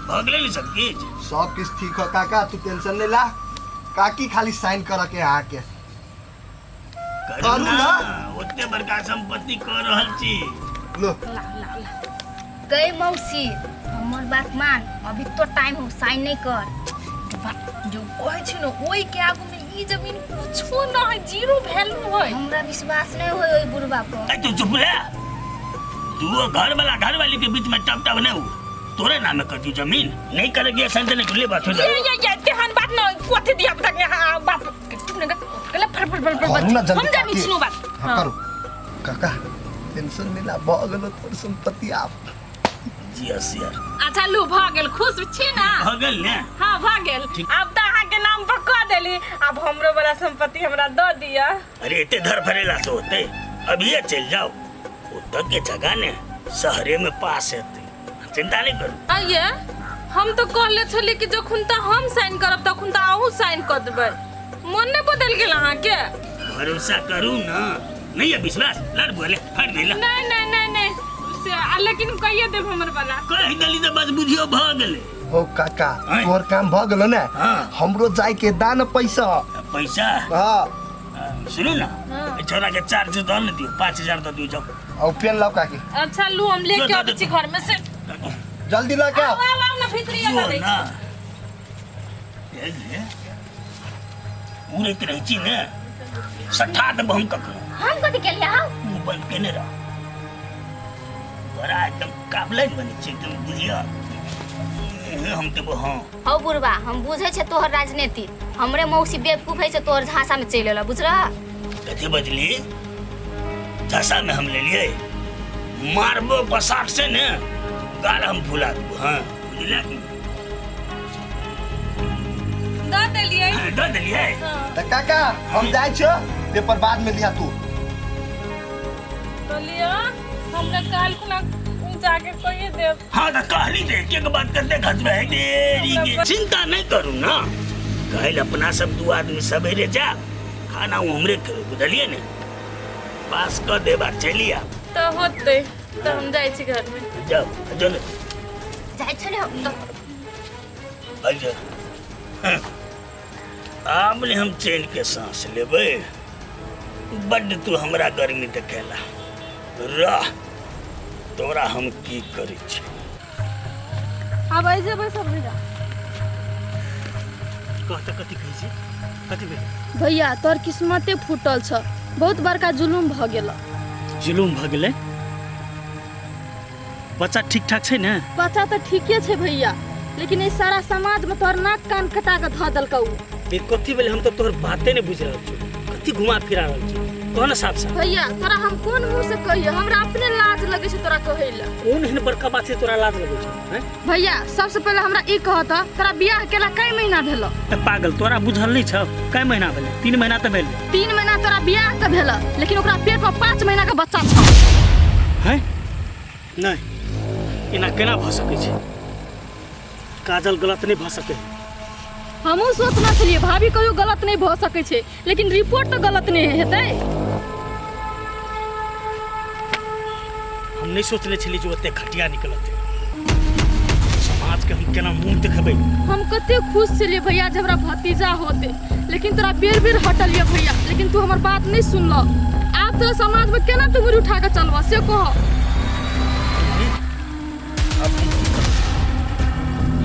भगले नहीं सब किस ठीक हो काका, तू टेंशन नहीं ला। काकी खाली साइन कर के आके करू ना उतने बड़का संपत्ति कर रहल छी। लो गई मौसी हमर बात मान, अभी तो टाइम हो, साइन नहीं कर। जो कहे छी न ओई के आगू में ई जमीन कुछो न है, जीरो वैल्यू है। हमरा विश्वास नहीं होय ओई बुढ़वा पर। ए तू चुप रह। तू घर वाला घर वाली के बीच में टप टप नहीं हो। तोरे नाम में करती जमीन नहीं करेगी ऐसा नहीं खुले बात हो जाए। ये तेहन बात न कोथे दिया पता के बाप चुप न गले फर हम जानी छिनो बात। हां करो काका, टेंशन नहीं ला, भगलो तोर संपत्ति आप यस यार। अच्छा लू भ गेल, खुश छी ना? भ गेल ने? हां भ गेल। अब त अहाँ के नाम पर क देली, अब हमरो वाला संपत्ति हमरा द दिया। अरे इतने धर फरेला से होते अभी ये चल जाओ उधर के जगह ने शहरे में पास है, चिंता नहीं करो। आइए हम तो कहले छली कि जखुन त हम साइन करब तखुन त आहू साइन कर देबै। मन ने बदल गेल अहाँ के? भरोसा करू ना, नहीं है विश्वास लड़ बोले हट गेला। नहीं नहीं नहीं नहीं से लेकिन कहिए देब हमर वाला। कह दली त बस बुझियो भ गेले। हो काका तोर काम भ गेलो ने। हमरो जाय के दान पैसा हां सुनो ना, छोरा के चार्ज दो न दियो, 5000 तो दियो जाओ। और पेन लाओ काकी। अच्छा लू हम लेके आबै छी घर में से। जल्दी ला के आओ। आओ ना भीतरिया ला दे छी। ये पूरे के रही छी ने सठा दब हम कखनो। हम कथि के लिए आओ? मोबाइल केने रह बड़ा एकदम काबले बनी छी एकदम बुझिया हम देबो। हां हो बुढ़वा, हम बुझे छे तोहर राजनीति, हमरे मौसी बेवकूफ है से तोहर झांसा में चल एला, बुझरा? कथि बजली? झांसा में हम ले लिए मारबो बसाक से ने गाल हम भुला देबो। हां बुझला कि द देलिए। त काका हम जाय छो, पेपर बाद में लिया तू। तो लिया हमरा काल खुना जाके कहिए देब। हाँ तो कहली दे के बात करते घर में देरी के चिंता नहीं करू ना। कहल अपना सब दो आदमी सवेरे जा खाना हमरे बुझलिए ने पास कर दे बार चलिए तो होते तो हम जाय छी घर में। जाओ चलो जाय छले हम तो अच्छा आमने हम चैन के सांस लेबे। बड्ड तू हमरा गर्मी देखेला रह, तोरा हम की करी छी। अब आई जेबै सब भैया। कहता कथि कहै छी? कथि भेल? भैया तोर किस्मते फूटल छ, बहुत बड़का जुलुम भ गेल। जुलुम भ गेलै? बच्चा ठीक ठाक छै ने? बच्चा तो ठीके छै भैया, लेकिन इस सारा समाज में तोर नाक कान कटा के ध देलकौ। बे कथि भेल? हम तो तोहर बाते नै बुझ रहल छी। कथि घुमा फिरा रहल छी? कौन साफ साफ भैया तोरा हम कोन मुंह से कहियो, हमरा अपने लाज लगे छै तोरा कहैला। कौन एहन बड़का बात छै तोरा लाज लगै छै? हैं भैया सबसे पहले हमरा ई कहत तोरा बियाह केला कई महीना भेलो? ए पागल, तोरा बुझल नै छ कई महीना भेलै? 3 महीना त भेलै। 3 महीना तोरा बियाह के भेलो, लेकिन ओकरा पेट में 5 महीना के बच्चा छ। हैं नै एना केना भ सकै छै? काजल गलत नै भ सकै। हमहू सोचना छलिए भाभी कहियो गलत नहीं भ सकै छै, लेकिन रिपोर्ट तो गलत नहीं हेतै। हम नहीं सोचले छली जे ओते घटिया निकलत। समाज के हम केना मुंह देखबै? हम कते खुश छलिए भैया जब हमरा भतीजा होते, लेकिन तोरा बेर बेर हटलिए भैया, लेकिन तू हमर बात नहीं सुनलो। आप तो समाज में केना तू मुड़ी उठा के चलबा से कह।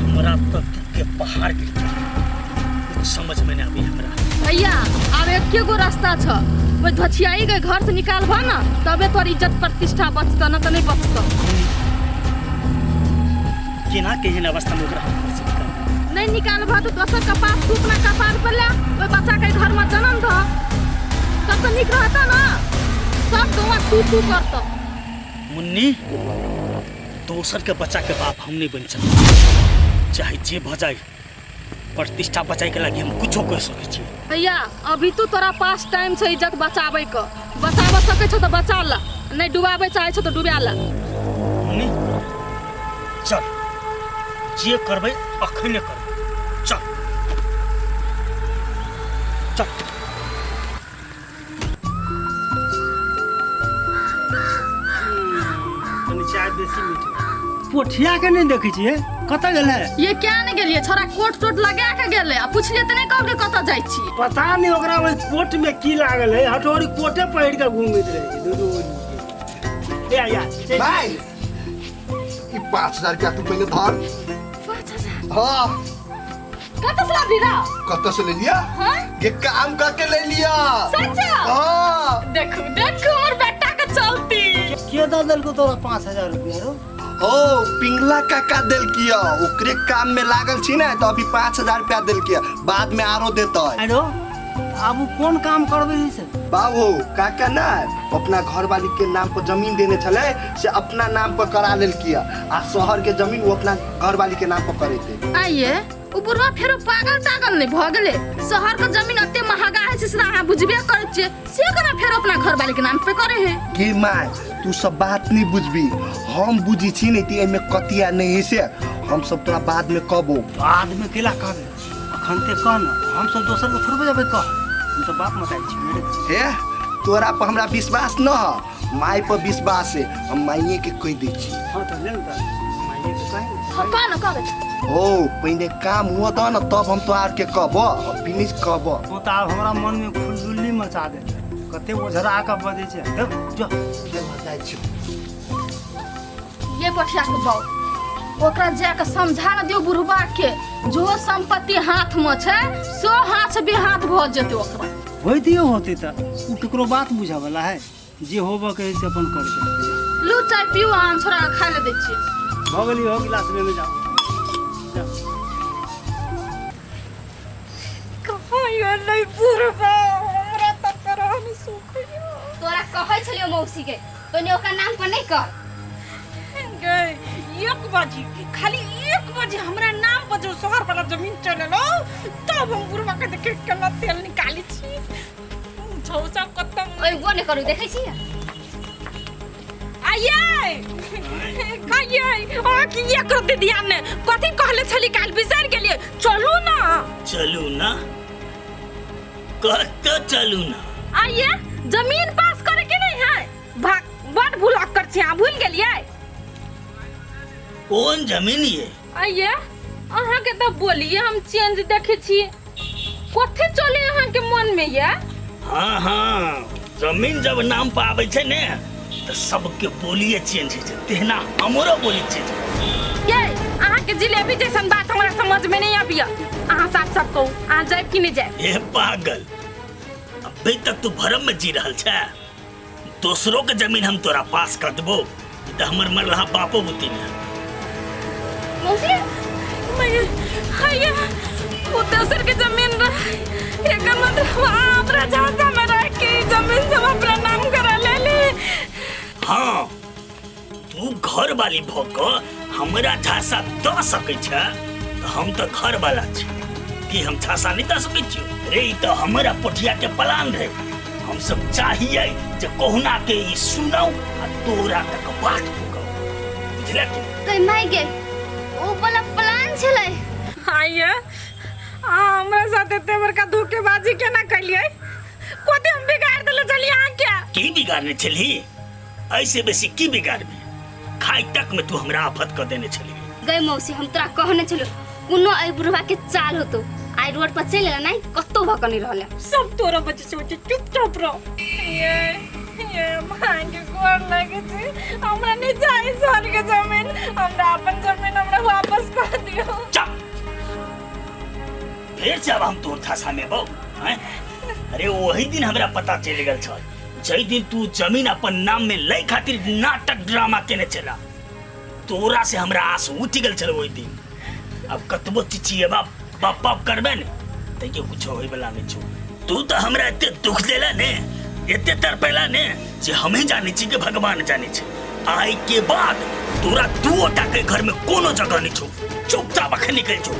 हमरा तक के पहाड़ गिर समझ में नहीं आबी हमरा। भैया अब एके गो रास्ता छ, वो धछियाई के घर से निकालबा ना तबे तोर इज्जत प्रतिष्ठा बचत, न तो नहीं बचत। केना केहन अवस्था में ओकरा नहीं निकालबा तो दोसर कपार थूकना कपार पर ले, वो बच्चा के घर में जन्म द तब तो निक रहता ना, सब दुआ तू करत। मुन्नी दोसर के बच्चा के बाप हम नहीं बन सकते, चाहे जे भ जाए प्रतिष्ठा बचाए के लागी हम कुछो कर सकै छी। भैया अभी तो तोरा पास टाइम छै इज्जत बचावे के, बचाव सकै छ तो बचा ला, नहीं डुबावे चाहे छ तो डुबा ला। मुन्नी चल जे करबै अखने करबै, चल चल। पोठिया के नहीं देखै छियै, कतऽ गेलै? ये क्या नहीं गेलिए छोरा कोट टोट लगा के गेले आ पूछलिए त नहीं कहलके कतऽ जाइ छी। पता नहीं ओकरा ओइ कोट में की लागल है, हटोरी कोटे पहिर के घूमैत रहे दूर। या भाई ई 5000 रुपया तू पहले धर। 5000 हाँ कतऽ से लाबी रा? कत्ता से ले लिया? हां ये काम करके ले लिया। सच्चा? हाँ देखो देखो और बेटा का चलती। के दऽ देलको तोरा 5000 रुपया रो? ओ पिंगला काका दिल किया ओकरे काम में लागल छी ना तो अभी 5000 रुपया दिल किया बाद में आरो देता है। अरे अब कौन काम करबे से? बाबू काका ना अपना घर वाली के नाम पर जमीन देने चले से अपना नाम पर करा लेल किया आ शहर के जमीन वो अपना घर वाली के नाम पर करे थे। आइए ऊपरवा फेरो पागल तागल नहीं भ गेले। शहर का जमीन अते महंगा है से अहाँ बुझबे करे छे से केना फेरो अपना घर वाली के नाम पे करे है। के माय तू सब बात नहीं बुझबी हम बुझी छी नहीं ती एमे कतिया नहीं है से हम सब तोरा बाद में कहबो। बाद में केला कहबे अखन ते कह न हम सब दोसर के थोड़बे जाबे कह हम तो बाप मताई छी मेरे। हे तोरा पर हमरा विश्वास न है माई पर विश्वास है हम माइये के कह दे छी। हां तो ले न माइये के कह हम का न कहबे ओ पहले काम हुआ था ना तब हम तो आर के कहबो फिनिश कहबो। तो आब हमरा मन में खुलदुली मचा दे कते ओझरा के बजे छे जो ले जाय छी। ये बठिया के बाऊ ओकरा जाके समझा न दियो बुढ़बा के जो संपत्ति हाथ में छे सो हाथ से भी हाथ भ जेते ओकरा। होई दियो होते त उ केकरो बात बुझा वाला है जे होबे कहे से अपन कर के लू चाय पियो आन छोरा खा ले दे छी। हो गेली हो गिलास लेने जाओ। कहियो नहीं बुढ़बा हमरा त करहन सुख तोरा कहै छलियो मौसी के तोने ओकर नाम पर नहीं कर। गए 1 बजे खाली 1 बजे हमरा नाम पर जो शहर वाला जमीन चलेलो तब हम बुढ़बा के देखे केना तेल निकाली छी झौसा खत्म ओइ वो नहीं करू देखै छी आये कहिए आ की ये कर दे दिया ने कथि कहले छली काल बिसर गेलिए चलू ना चलू ना कहते चलू ना। आइए जमीन पास करे के नहीं है भाग बड़ भूला कर छी आ भूल गेलिए। कौन जमीन ये? आइए अहाँ के त बोलिए हम चेंज देखे छी कथि चले अहाँ के मन में ये। हाँ हाँ जमीन जब नाम पर आवे छे ने तो सबके बोलिए चेंज है तेना हमरो बोली चेंज। ये अहाँ के जिलेबी जैसन बात हमरा समझ में नहीं आबिया अहाँ साफ साफ कहू अहाँ जाए कि नहीं जाए। ए पागल अभी तक तू भरम में जी रहल छे दूसरों के जमीन हम तोरा पास कर देबो तो हमर मरला बापो बुती ने। मौसी मैं हाय वो दूसर के जमीन रहे एकर मतलब आप राजा में रह के जमीन सब अपना नाम करा ले ले। हाँ तू घर वाली भोक हमरा झांसा द सकै छ तो हम तो घर वाला छी कि हम झांसा नहीं द सकै छी रे ई तो हमरा पोठिया के प्लान रहे हम सब चाहिए जे कोहुना के ई सुनाओ आ तोरा तक बात पुगाओ बुझला कि कई माई गे ओ वाला प्लान छले। हाय हमरा साथे तेवर का धोखेबाजी केना कलिए कोते हम बिगाड़ देले चली अहाँ क्या की बिगाड़ने छली ऐसे बेसी की बिगाड़बे खाई तक में तू हमरा आफत कर देने छली। गई मौसी हम तोरा कहने छलो कोनो आई बुढ़वा के चाल होतो आई रोड पर चले नहीं कत्तो भकनी रहले सब तोरा बच्चे सोचे चुपचाप रहो। ये मांगे गोर लगे छे हमरा नहीं जाए सर के जमीन हमरा अपन जमीन हमरा वापस कर दियो। चुप फिर जब हम तोर थासा में बो हैं अरे वही दिन हमरा पता चल गेल छ जई दिन तू जमीन अपन नाम में लई खातिर नाटक ड्रामा केने चला तोरा से हमरा आस उठ गेल छल वही दिन। अब कतबो चिचिएबा बाप बाप करबे ने त के कुछ होय वाला नहीं छो तू तो हमरा एते दुख देला ने एते तरपेला ने जे हम ही जाने छी के भगवान जाने छी आई के बाद तोरा दुओटा के घर में कोनो जगह नहीं छो चुपचाप अखन निकल छो।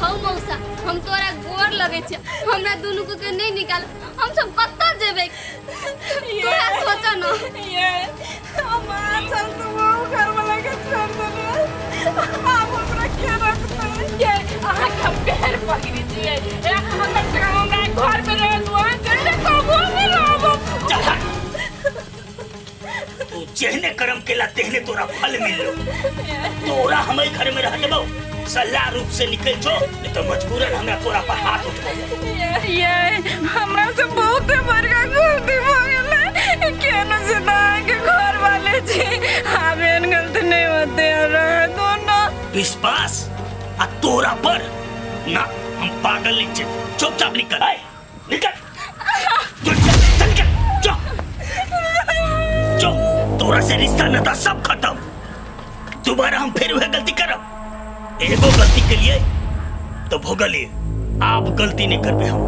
हौ मौसा हम तोरा गोर लगे छे हमरा दुनु को के नहीं निकाल हम सब कत्ता जेबे तोरा सोच न ये हमारा चल तो वो घर वाला के छोड़ दे आप हमरा क्या रखते ये आहा का पैर पकड़ी थी ये हम हमरा घर पे रह दुआ तेरे को वो नहीं रहो तू जेहने कर्म केला तेहने तोरा फल मिलो तोरा हमें घर में रह लेबो सलाह रूप से निकल जो, नहीं तो मजबूरन हमरा तोरा पर हाथ उठबो। ये हमरा से बहुत बड़का गलती हो गेलै। केना से के घर वाले छी हमें गलती नहीं होते रहे दोनों। विश्वास आ तोरा पर ना, हम पागल नहीं छे। चुपचाप निकल, आए निकल, चल निकल, जो तोरा से रिश्ता नाता सब खत्म। दोबारा हम फिर वह गलती करब। एगो गलती के लिए तो भोगलिए, आप गलती नहीं करबे हम।